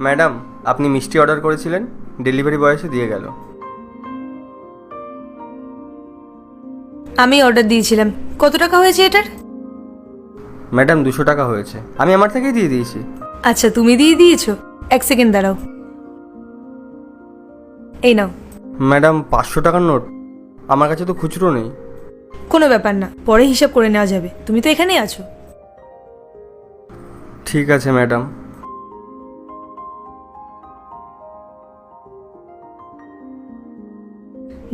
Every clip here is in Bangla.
ম্যাডাম, আপনি মিষ্টি অর্ডার করেছিলেন, ডেলিভারি বয় এসে দিয়ে গেল। আমি অর্ডার দিয়েছিলাম। কত টাকা হয়েছে এটার? ম্যাডাম 200 টাকা হয়েছে, আমি আমার থেকেই দিয়ে দিয়েছি। আচ্ছা, তুমি দিয়ে দিয়েছো? এক সেকেন্ড দাঁড়াও, এই নাও। ম্যাডাম 500 টাকার নোট, আমার কাছে তো খুচরো নেই। কোনো ব্যাপার না, পরে হিসাব করে নেওয়া যাবে। তুমি তো এখানেই আছো। ঠিক আছে ম্যাডাম।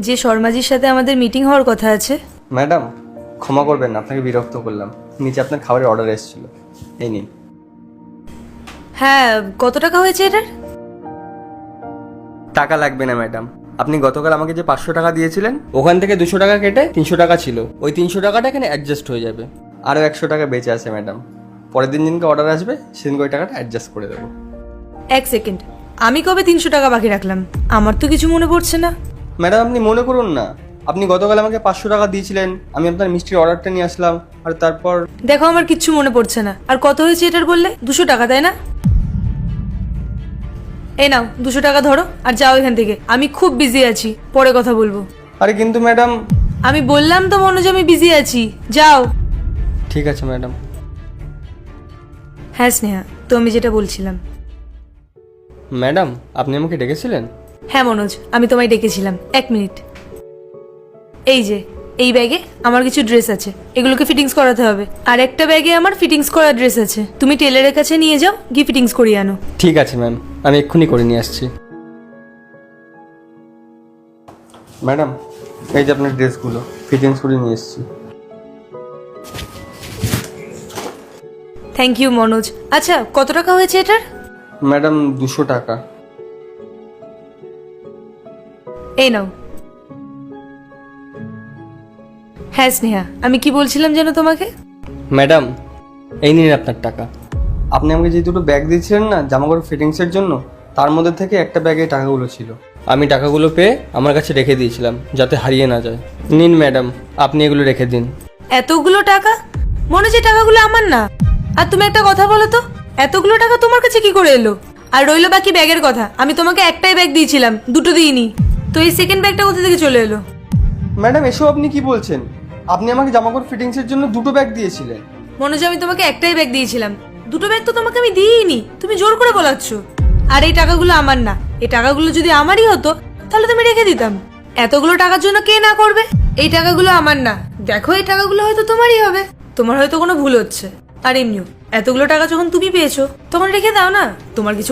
যে শর্মাজির সাথে আমাদের মিটিং হওয়ার কথা আছে। ম্যাডাম ক্ষমা করবেন, আপনাকে বিরক্ত করলাম। নিচে আপনার খাবারের অর্ডার এসেছিল, এই নিন। হ্যাঁ, কত টাকা হয়েছে এটার? টাকা লাগবে না ম্যাডাম, আপনি গতকাল আমাকে যে 500 টাকা দিয়েছিলেন ওখান থেকে 200 টাকা কেটে 300 টাকা ছিল, ওই 300 টাকাটা এখানে অ্যাডজাস্ট হয়ে যাবে। আরও 100 টাকা বেঁচে আছে ম্যাডাম, পরের দিন দিনকে অর্ডার আসবে সেদিনকে ওই টাকাটা অ্যাডজাস্ট করে দেবো। এক সেকেন্ড, আমি কবে 300 টাকা বাকি রাখলাম? আমার তো কিছু মনে পড়ছে না। ম্যাডাম আপনি মনে করুন না, আপনি গতকাল আমাকে 500 টাকা দিয়েছিলেন, আমি আপনার মিষ্টির অর্ডারটা নিয়ে আসলাম, আর তারপর। দেখো, আমার কিচ্ছু মনে পড়ছে না। আর কত হয়েছে এটার বললে? 200 টাকা, তাই না? এই নাও 200 টাকা ধরো আর যাও এখান থেকে। আমি খুব বিজি আছি, পরে কথা বলবো। আরে কিন্তু ম্যাডাম। আমি বললাম তো মনোজ, আমি বিজি আছি, যাও। ঠিক আছে ম্যাডাম। হ্যাঁ স্নেহা, তো আমি যেটা বলছিলাম। ম্যাডাম আপনি আমাকে ডেকেছিলেন? হ্যাঁ মনোজ, আমি তোমায় ডেকেছিলাম। 1 মিনিট। এই যে এই ব্যাগে আমার কিছু ড্রেস আছে, এগুলোকে ফিটিংস করাতে হবে। আর একটা ব্যাগে আমার ফিটিংস করা ড্রেস আছে, তুমি টেলারের কাছে নিয়ে যাও, গিয়ে ফিটিংস করিয়ে আনো। ঠিক আছে ম্যাম, আমি এক্ষুনি করে নিয়ে আসছি। ম্যাডাম এই যে আপনার ড্রেসগুলো ফিটিংস করে নিয়ে এসেছি। Thank you Manoj. আচ্ছা, কত টাকা হয়েছে এটার? ম্যাডাম 200 টাকা। এই নাও। হ্যাঁ স্নেহা, আমি কি বলছিলাম যেন তোমাকে? ম্যাডাম এই নিন আপনার টাকা। আপনি আমাকে যে দুটো ব্যাগ দিয়েছিলেন না জামাকাপড় ফিটিংসের জন্য, তার মধ্যে থেকে একটা ব্যাগে টাকাগুলো ছিল। আমি টাকাগুলো পেয়ে আমার কাছে রেখে দিয়েছিলাম যাতে হারিয়ে না যায়। নিন ম্যাডাম, আপনি এগুলো রেখে দিন। এতগুলো টাকা? মনোজ, এই টাকাগুলো আমার না। আর তুমি একটা কথা বলো তো, এতগুলো টাকা তোমার কাছে কি করে এলো? আর রইলো বাকি ব্যাগের কথা। আমি তোমাকে একটাই ব্যাগ দিয়েছিলাম, দুটো দিইনি। তো এই সেকেন্ড ব্যাগটা কোথা থেকে চলে এলো? ম্যাডাম এসব আপনি কি বলছেন? আপনি আমাকে জামাকাপড় ফিটিংসের জন্য দুটো ব্যাগ দিয়েছিলেন। মনোজ, আমি তোমাকে একটাই ব্যাগ দিয়েছিলাম, দুটো ব্যাগ তো তোমাকে আমি দিইনি। তুমি জোর করে বলাচ্ছ। আর এই টাকাগুলো আমার না। এই টাকাগুলো যদি আমারই হতো তাহলে তুমি রেখে দিতাম। এতগুলো টাকার জন্য কে না করবে? এই টাকাগুলো আমার না। দেখো, এই টাকাগুলো হয়তো তোমারই হবে। তোমার হয়তো কোনো ভুল হচ্ছে। আর এমনিও এতগুলো টাকা যখন তুমি পেয়েছো তখন রেখে দাও না। তোমার কিছু